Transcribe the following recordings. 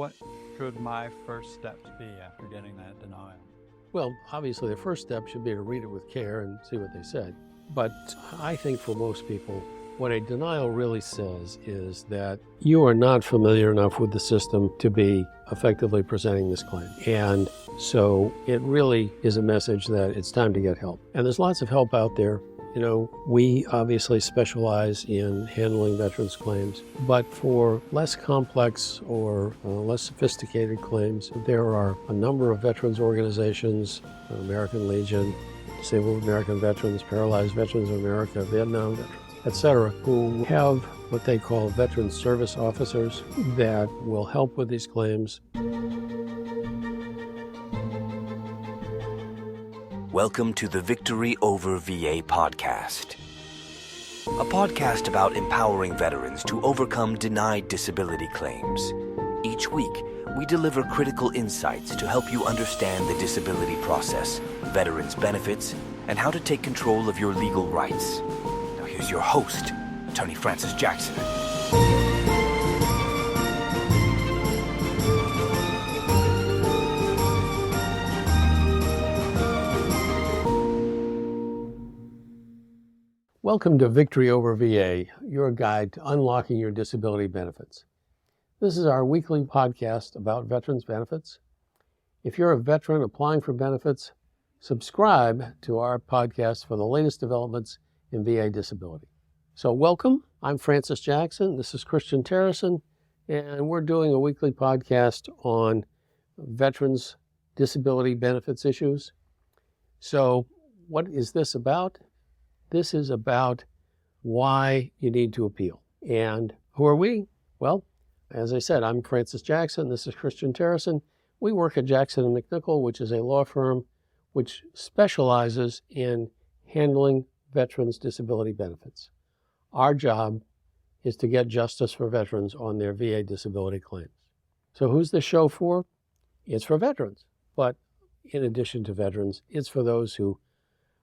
what should my first steps be after getting that denial? Well, obviously the first step should be to read it with care and see what they said. But I think for most people, what a denial really says is that you are not familiar enough with the system to be effectively presenting this claim. And so it really is a message that it's time to get help. And there's lots of help out there. You know, we obviously specialize in handling veterans claims, but for less complex or less sophisticated claims, there are a number of veterans organizations, American Legion, Disabled American Veterans, Paralyzed Veterans of America, Vietnam Veterans, etc., who have what they call veteran service officers that will help with these claims. Welcome to the Victory Over VA podcast, a podcast about empowering veterans to overcome denied disability claims. Each week, we deliver critical insights to help you understand the disability process, veterans' benefits, and how to take control of your legal rights. Now here's your host, Attorney Francis Jackson. Welcome to Victory Over VA, your guide to unlocking your disability benefits. This is our weekly podcast about veterans' benefits. If you're a veteran applying for benefits, subscribe to our podcast for the latest developments in VA disability. So welcome, I'm Francis Jackson, this is Christian Terrison, and we're doing a weekly podcast on veterans' disability benefits issues. So what is this about? This is about why you need to appeal. And who are we? Well, as I said, I'm Francis Jackson. This is Christian Terrison. We work at Jackson and MacNichol, which is a law firm which specializes in handling veterans' disability benefits. Our job is to get justice for veterans on their VA disability claims. So who's this show for? It's for veterans. But in addition to veterans, it's for those who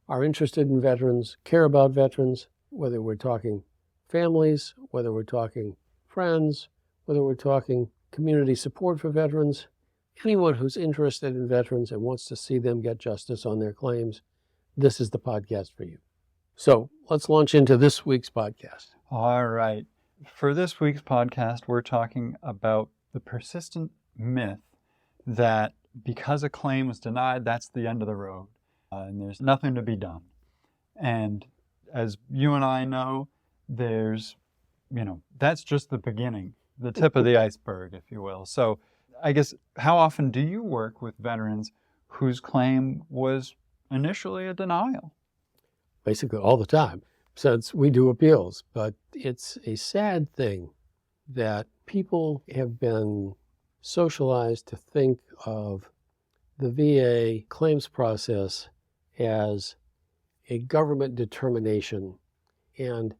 are interested in veterans, care about veterans, whether we're talking families, whether we're talking friends, whether we're talking community support for veterans, anyone who's interested in veterans and wants to see them get justice on their claims, this is the podcast for you. So let's launch into this week's podcast. All right. For this week's podcast, we're talking about the persistent myth that because a claim was denied, that's the end of the road. And there's nothing to be done. And as you and I know, that's just the beginning, the tip of the iceberg, if you will. So I guess, how often do you work with veterans whose claim was initially a denial? Basically all the time, since we do appeals. But it's a sad thing that people have been socialized to think of the VA claims process as a government determination. And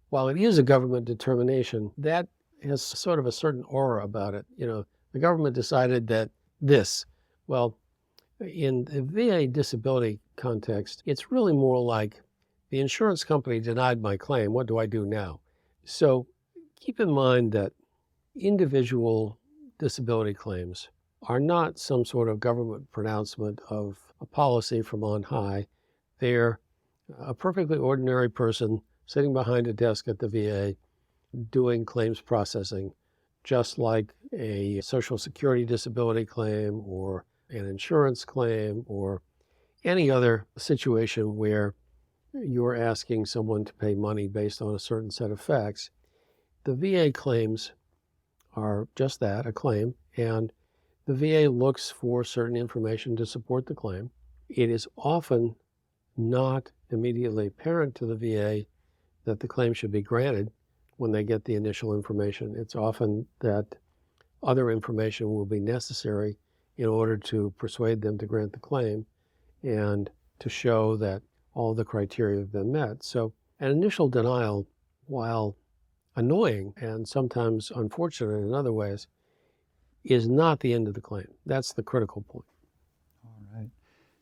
while it is a government determination, that has sort of a certain aura about it. You know, the government decided that this. Well, in the VA disability context, it's really more like the insurance company denied my claim. What do I do now? So keep in mind that individual disability claims are not some sort of government pronouncement of a policy from on high. They're a perfectly ordinary person sitting behind a desk at the VA doing claims processing, just like a Social Security disability claim or an insurance claim or any other situation where you're asking someone to pay money based on a certain set of facts. The VA claims are just that, a claim, and the VA looks for certain information to support the claim. It is often not immediately apparent to the VA that the claim should be granted when they get the initial information. It's often that other information will be necessary in order to persuade them to grant the claim and to show that all the criteria have been met. So an initial denial, while annoying and sometimes unfortunate in other ways, is not the end of the claim. That's the critical point. All right.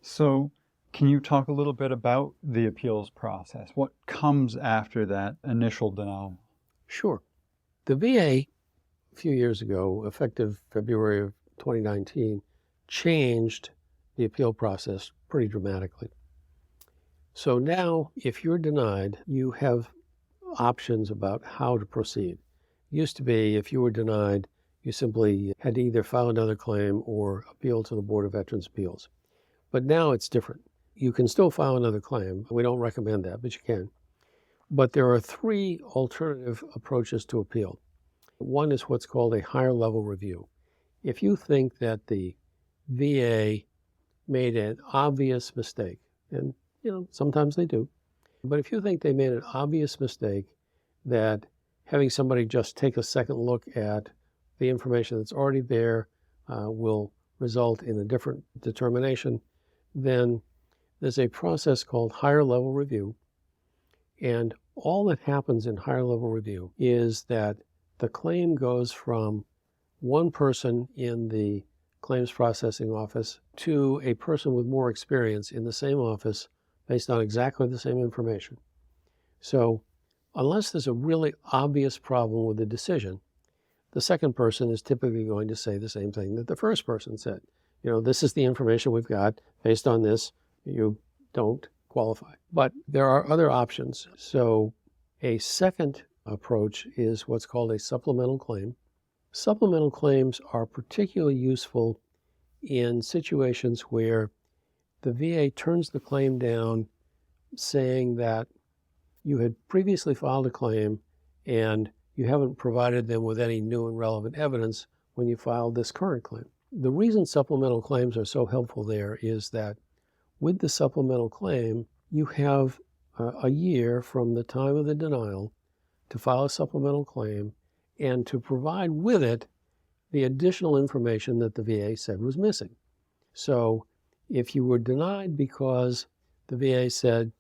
So can you talk a little bit about the appeals process? What comes after that initial denial? Sure. The VA a few years ago, effective February of 2019, changed the appeal process pretty dramatically. So now, if you're denied, you have options about how to proceed. It used to be, if you were denied, you simply had to either file another claim or appeal to the Board of Veterans' Appeals. But now it's different. You can still file another claim. We don't recommend that, but you can. But there are three alternative approaches to appeal. One is what's called a higher level review. If you think that the VA made an obvious mistake, and sometimes they do, but if you think they made an obvious mistake that having somebody just take a second look at the information that's already there will result in a different determination, then there's a process called higher level review. And all that happens in higher level review is that the claim goes from one person in the claims processing office to a person with more experience in the same office based on exactly the same information. So unless there's a really obvious problem with the decision, the second person is typically going to say the same thing that the first person said. This is the information we've got. Based on this, you don't qualify. But there are other options. So a second approach is what's called a supplemental claim. Supplemental claims are particularly useful in situations where the VA turns the claim down saying that you had previously filed a claim and you haven't provided them with any new and relevant evidence when you filed this current claim. The reason supplemental claims are so helpful there is that with the supplemental claim, you have a year from the time of the denial to file a supplemental claim and to provide with it the additional information that the VA said was missing. So if you were denied because the VA said,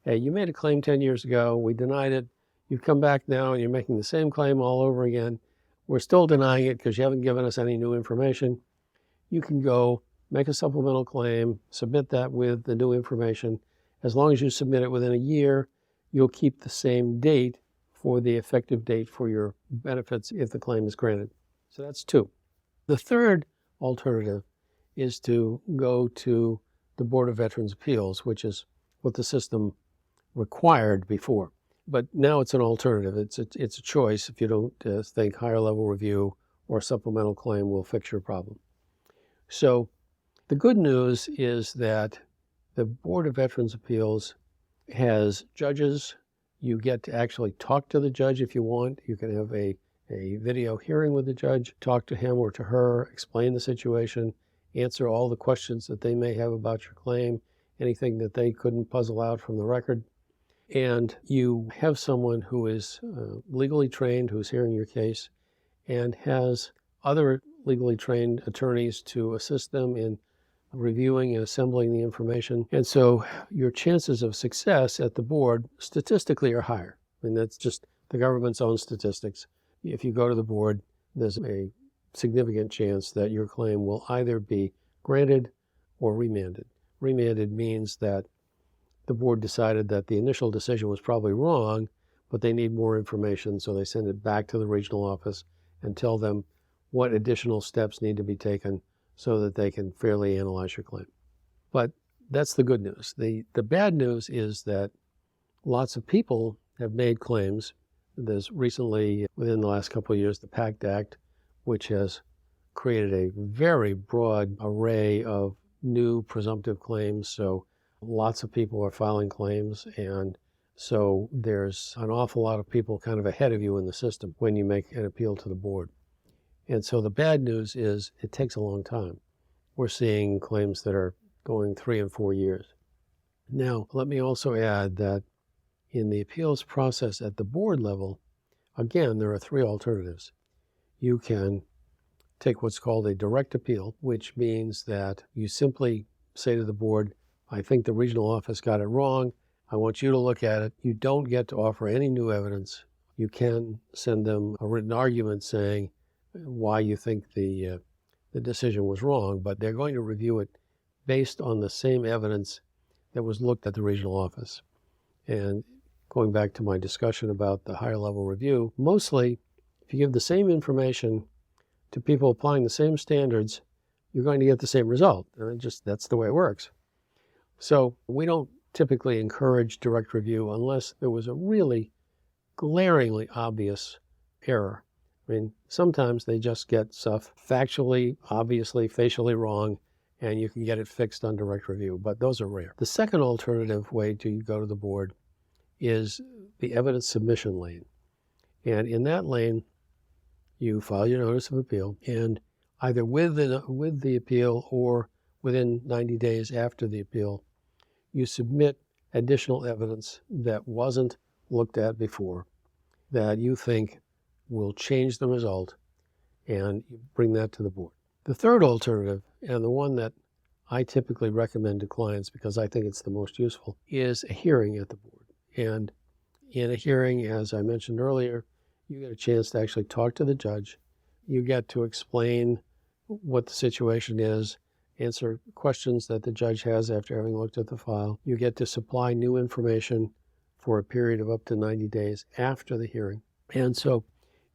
hey, you made a claim 10 years ago, we denied it, you've come back now and you're making the same claim all over again, we're still denying it because you haven't given us any new information, you can go make a supplemental claim, submit that with the new information. As long as you submit it within a year, you'll keep the same date for the effective date for your benefits if the claim is granted. So that's two. The third alternative is to go to the Board of Veterans' Appeals, which is what the system required before. But now it's an alternative. It's a choice if you don't think higher level review or supplemental claim will fix your problem. So the good news is that the Board of Veterans' Appeals has judges. You get to actually talk to the judge if you want. You can have a video hearing with the judge, talk to him or to her, explain the situation, answer all the questions that they may have about your claim, anything that they couldn't puzzle out from the record. And you have someone who is legally trained, who's hearing your case, and has other legally trained attorneys to assist them in reviewing and assembling the information. And so your chances of success at the board statistically are higher. I mean, that's just the government's own statistics. If you go to the board, there's a significant chance that your claim will either be granted or remanded. Remanded means that the board decided that the initial decision was probably wrong, but they need more information, so they send it back to the regional office and tell them what additional steps need to be taken so that they can fairly analyze your claim. But that's the good news. The bad news is that lots of people have made claims. There's recently, within the last couple of years, the PACT Act, which has created a very broad array of new presumptive claims. So lots of people are filing claims, and so there's an awful lot of people kind of ahead of you in the system when you make an appeal to the board. And so the bad news is it takes a long time. We're seeing claims that are going 3 and 4 years. Now, let me also add that in the appeals process at the board level, again, there are 3 alternatives. You can take what's called a direct appeal, which means that you simply say to the board, I think the regional office got it wrong. I want you to look at it. You don't get to offer any new evidence. You can send them a written argument saying why you think the decision was wrong, but they're going to review it based on the same evidence that was looked at the regional office. And going back to my discussion about the higher level review, mostly If you give the same information to people applying the same standards, you're going to get the same result. And that's the way it works. So we don't typically encourage direct review unless there was a really glaringly obvious error. I mean, sometimes they just get stuff factually, obviously, facially wrong, and you can get it fixed on direct review, but those are rare. The second alternative way to go to the board is the evidence submission lane. And in that lane, you file your notice of appeal, and either with the appeal or within 90 days after the appeal, you submit additional evidence that wasn't looked at before that you think will change the result, and you bring that to the board. The third alternative, and the one that I typically recommend to clients because I think it's the most useful, is a hearing at the board. And in a hearing, as I mentioned earlier, you get a chance to actually talk to the judge. You get to explain what the situation is, answer questions that the judge has after having looked at the file. You get to supply new information for a period of up to 90 days after the hearing. And so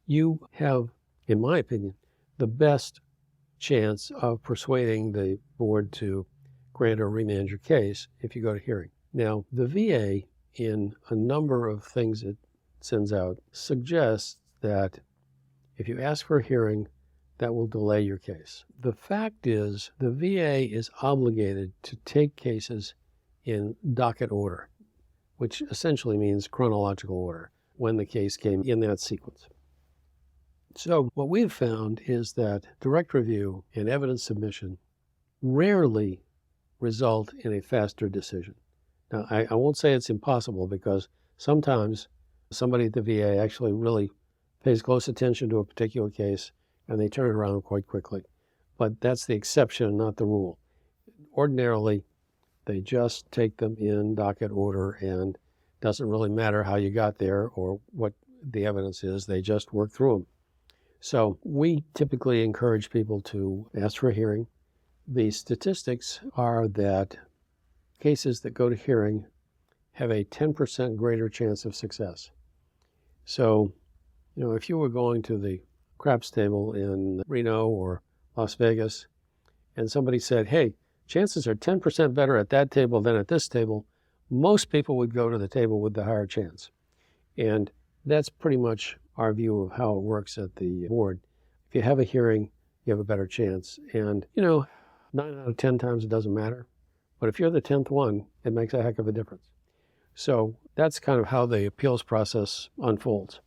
you have, in my opinion, the best chance of persuading the board to grant or remand your case if you go to hearing. Now, the VA, in a number of things it sends out, suggests that if you ask for a hearing, that will delay your case. The fact is, the VA is obligated to take cases in docket order, which essentially means chronological order, when the case came in that sequence. So what we've found is that direct review and evidence submission rarely result in a faster decision. Now, I won't say it's impossible, because sometimes somebody at the VA actually really pays close attention to a particular case and they turn it around quite quickly. But that's the exception, not the rule. Ordinarily, they just take them in docket order, and it doesn't really matter how you got there or what the evidence is, they just work through them. So we typically encourage people to ask for a hearing. The statistics are that cases that go to hearing have a 10% greater chance of success. So, if you were going to the craps table in Reno or Las Vegas, and somebody said, hey, chances are 10% better at that table than at this table, most people would go to the table with the higher chance. And that's pretty much our view of how it works at the board. If you have a hearing, you have a better chance. And, 9 out of 10 times it doesn't matter. But if you're the 10th one, it makes a heck of a difference. So that's kind of how the appeals process unfolds.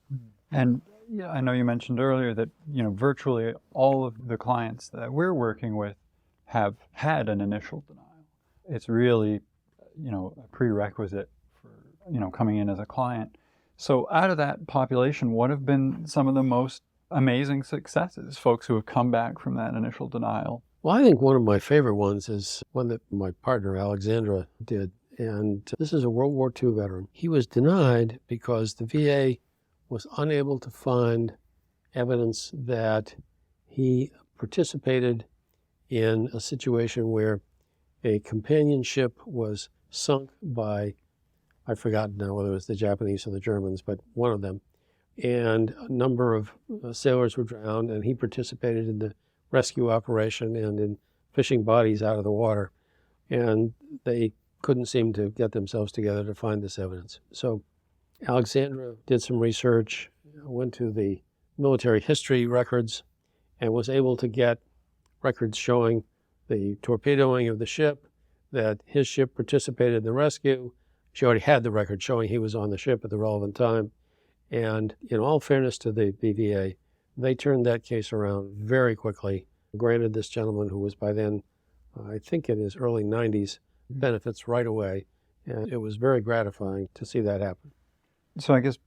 And I know you mentioned earlier that, virtually all of the clients that we're working with have had an initial denial. It's really, a prerequisite for, coming in as a client. So out of that population, what have been some of the most amazing successes, folks who have come back from that initial denial? Well, I think one of my favorite ones is one that my partner, Alexandra, did. And this is a World War II veteran. He was denied because the VA was unable to find evidence that he participated in a situation where a companion ship was sunk by, I've forgotten now whether it was the Japanese or the Germans, but one of them. And a number of sailors were drowned, and he participated in the rescue operation and in fishing bodies out of the water. And they couldn't seem to get themselves together to find this evidence. So Alexandra did some research, went to the military history records, and was able to get records showing the torpedoing of the ship, that his ship participated in the rescue. She already had the record showing he was on the ship at the relevant time. And in all fairness to the BVA, they turned that case around very quickly, granted this gentleman, who was by then, I think in his early 90s, benefits right away. And it was very gratifying to see that happen. So I guess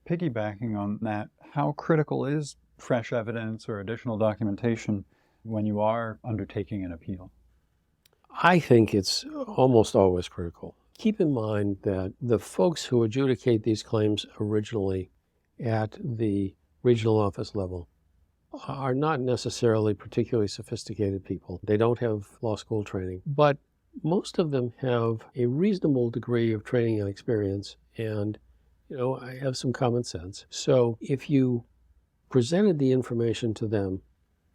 piggybacking on that, how critical is fresh evidence or additional documentation when you are undertaking an appeal? I think it's almost always critical. Keep in mind that the folks who adjudicate these claims originally at the regional office level are not necessarily particularly sophisticated people. They don't have law school training, but most of them have a reasonable degree of training and experience, and I have some common sense. So if you presented the information to them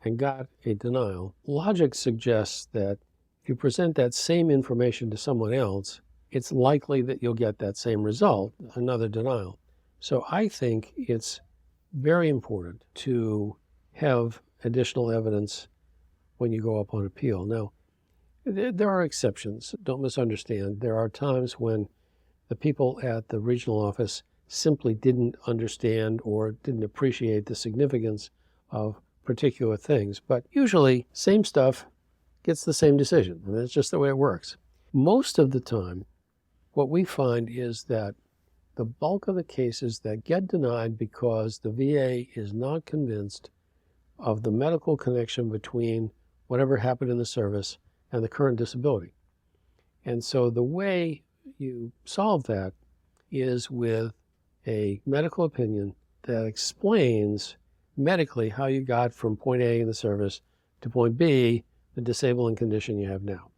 and got a denial, logic suggests that if you present that same information to someone else, it's likely that you'll get that same result, another denial. So I think it's very important to have additional evidence when you go up on appeal. Now, there are exceptions. Don't misunderstand. There are times when the people at the regional office simply didn't understand or didn't appreciate the significance of particular things. But usually, same stuff gets the same decision, and that's just the way it works. Most of the time, what we find is that the bulk of the cases that get denied because the VA is not convinced of the medical connection between whatever happened in the service and the current disability. And so the way you solve that is with a medical opinion that explains medically how you got from point A in the service to point B, the disabling condition you have now.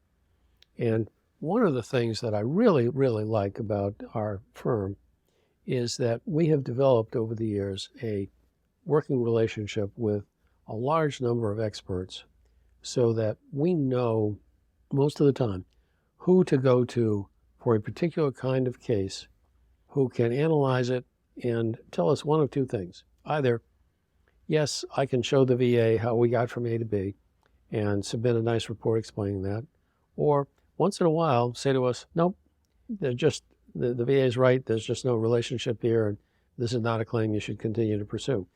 And one of the things that I really, really like about our firm is that we have developed over the years a working relationship with a large number of experts so that we know most of the time who to go to for a particular kind of case, who can analyze it and tell us one of two things. Either, yes, I can show the VA how we got from A to B and submit a nice report explaining that, or once in a while say to us, nope, they're just, the VA is right, there's just no relationship here, and this is not a claim you should continue to pursue.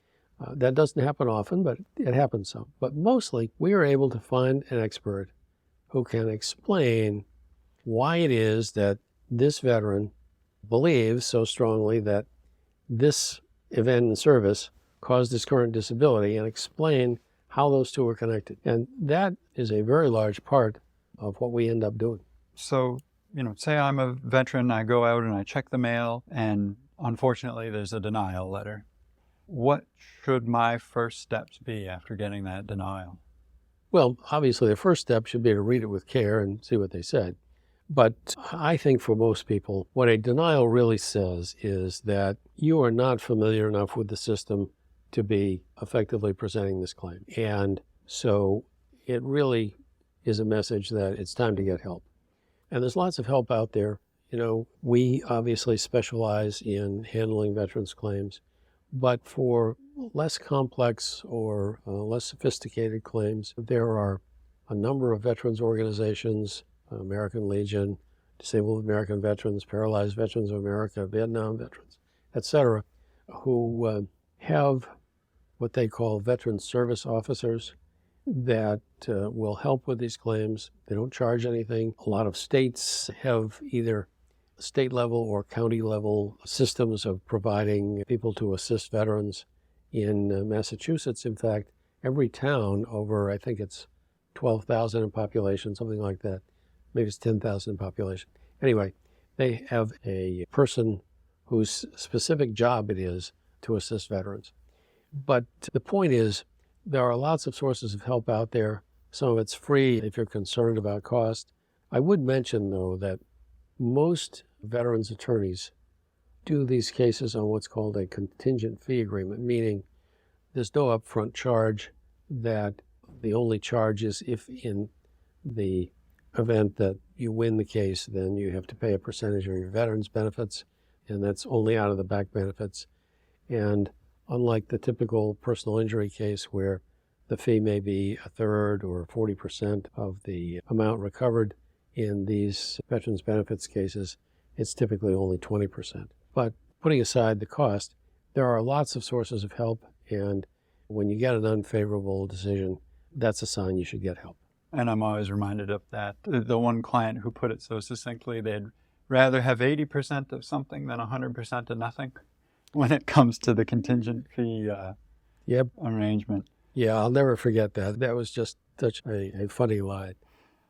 That doesn't happen often, but it happens some. But mostly, we are able to find an expert who can explain why it is that this veteran believes so strongly that this event in service caused his current disability, and explain how those two are connected. And that is a very large part of what we end up doing. So, say I'm a veteran, I go out and I check the mail, and unfortunately there's a denial letter. What should my first steps be after getting that denial? Well, obviously the first step should be to read it with care and see what they said. But I think for most people, what a denial really says is that you are not familiar enough with the system to be effectively presenting this claim. And so it really is a message that it's time to get help. And there's lots of help out there. We obviously specialize in handling veterans' claims, but for less complex or less sophisticated claims, there are a number of veterans organizations, American Legion, Disabled American Veterans, Paralyzed Veterans of America, Vietnam Veterans, etc., who have what they call veteran service officers that will help with these claims. They don't charge anything. A lot of states have either state level or county level systems of providing people to assist veterans. In Massachusetts, in fact, every town over, I think it's 12,000 in population, something like that, maybe it's 10,000 in population. Anyway, they have a person whose specific job it is to assist veterans. But the point is, there are lots of sources of help out there. Some of it's free if you're concerned about cost. I would mention, though, that most veterans attorneys do these cases on what's called a contingent fee agreement, meaning there's no upfront charge, that the only charge is if in the event that you win the case, then you have to pay a percentage of your veterans' benefits, and that's only out of the back benefits. And unlike the typical personal injury case where the fee may be a third or 40% of the amount recovered, in these veterans' benefits cases, it's typically only 20%. But putting aside the cost, there are lots of sources of help, and when you get an unfavorable decision, that's a sign you should get help. And I'm always reminded of that. The one client who put it so succinctly, they'd rather have 80% of something than 100% of nothing when it comes to the contingent fee arrangement. Yeah, I'll never forget that. That was just such a funny line.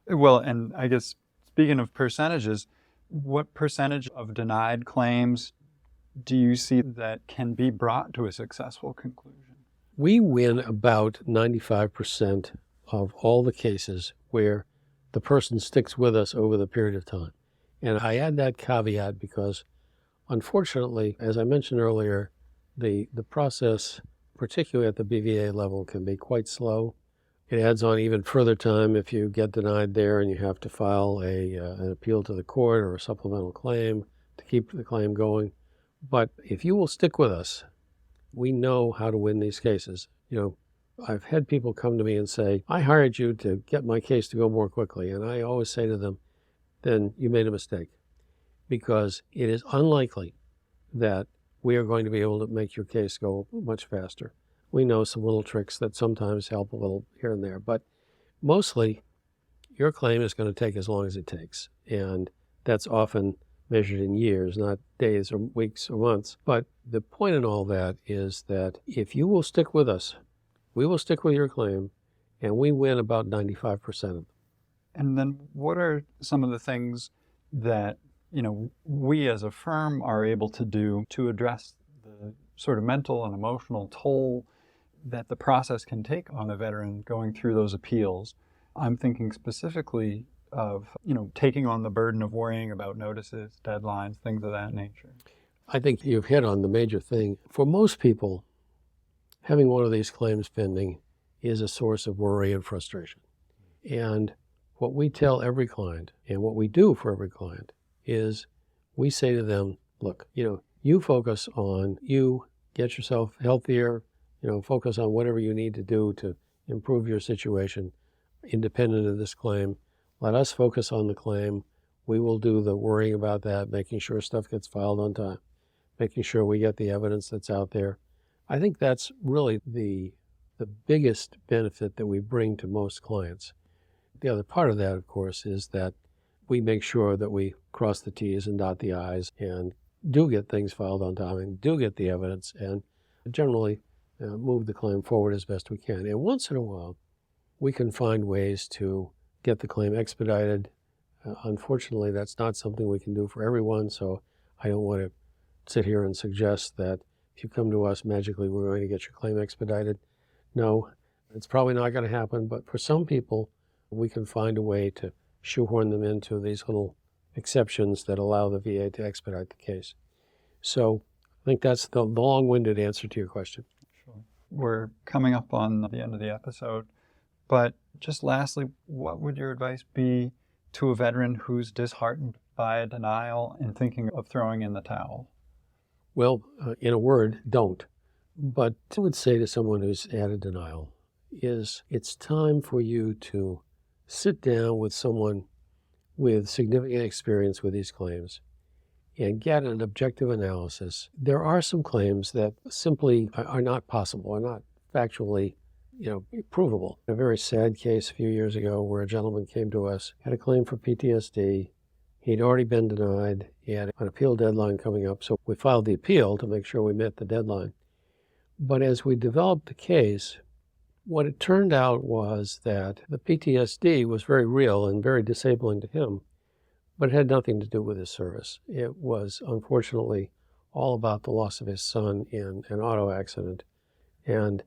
Well, and I guess speaking of percentages, what percentage of denied claims do you see that can be brought to a successful conclusion? We win about 95% of all the cases where the person sticks with us over the period of time. And I add that caveat because, unfortunately, as I mentioned earlier, the process particularly at the BVA level, can be quite slow. It adds on even further time if you get denied there and you have to file an appeal to the court or a supplemental claim to keep the claim going. But if you will stick with us, we know how to win these cases. I've had people come to me and say, I hired you to get my case to go more quickly. And I always say to them, then you made a mistake, because it is unlikely that we are going to be able to make your case go much faster. We know some little tricks that sometimes help a little here and there, but mostly your claim is going to take as long as it takes. And that's often measured in years, not days or weeks or months. But the point in all that is that if you will stick with us, we will stick with your claim, and we win about 95% of them. And then what are some of the things that, we as a firm are able to do to address the sort of mental and emotional toll that the process can take on a veteran going through those appeals? I'm thinking specifically of, taking on the burden of worrying about notices, deadlines, things of that nature. I think you've hit on the major thing. For most people, having one of these claims pending is a source of worry and frustration. And what we tell every client, and what we do for every client, is we say to them, look, you focus on you, get yourself healthier, focus on whatever you need to do to improve your situation independent of this claim. Let us focus on the claim. We will do the worrying about that, making sure stuff gets filed on time, making sure we get the evidence that's out there. I think that's really the biggest benefit that we bring to most clients. The other part of that, of course, is that we make sure that we cross the T's and dot the I's and do get things filed on time and do get the evidence and generally move the claim forward as best we can. And once in a while, we can find ways to get the claim expedited. Unfortunately, that's not something we can do for everyone, so I don't want to sit here and suggest that if you come to us, magically we're going to get your claim expedited. No, it's probably not going to happen, but for some people, we can find a way to shoehorn them into these little exceptions that allow the VA to expedite the case. So I think that's the long-winded answer to your question. Sure. We're coming up on the end of the episode, but just lastly, what would your advice be to a veteran who's disheartened by a denial and thinking of throwing in the towel? Well, in a word, don't. But I would say to someone who's at a denial is it's time for you to sit down with someone with significant experience with these claims and get an objective analysis. There are some claims that simply are not possible, are not factually provable. A very sad case a few years ago where a gentleman came to us, had a claim for PTSD. He'd already been denied. He had an appeal deadline coming up, so we filed the appeal to make sure we met the deadline. But as we developed the case, what it turned out was that the PTSD was very real and very disabling to him, but it had nothing to do with his service. It was, unfortunately, all about the loss of his son in an auto accident and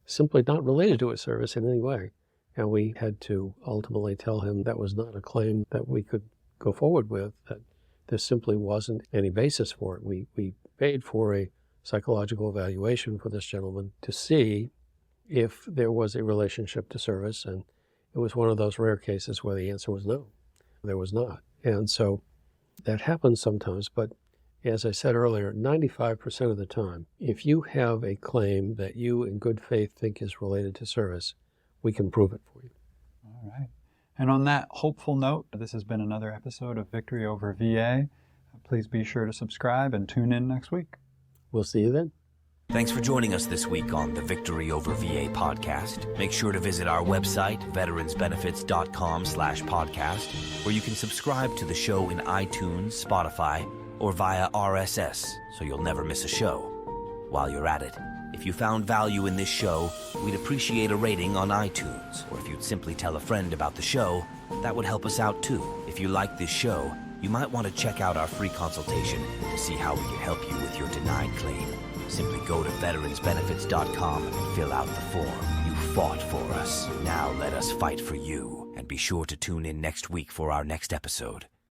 simply not related to his service in any way. And we had to ultimately tell him that was not a claim that we could go forward with, that there simply wasn't any basis for it. We paid for a psychological evaluation for this gentleman to see if there was a relationship to service, and it was one of those rare cases where the answer was no, there was not. And so that happens sometimes, but as I said earlier, 95% of the time, if you have a claim that you in good faith think is related to service, we can prove it for you. All right. And on that hopeful note, this has been another episode of Victory Over VA. Please be sure to subscribe and tune in next week. We'll see you then. Thanks for joining us this week on the Victory Over VA podcast. Make sure to visit our website, veteransbenefits.com/podcast, where you can subscribe to the show in iTunes, Spotify, or via RSS, so you'll never miss a show. While you're at it, if you found value in this show, we'd appreciate a rating on iTunes, or if you'd simply tell a friend about the show, that would help us out too. If you like this show, you might want to check out our free consultation to see how we can help you with your denied claim. Simply go to veteransbenefits.com and fill out the form. You fought for us. Now let us fight for you. And be sure to tune in next week for our next episode.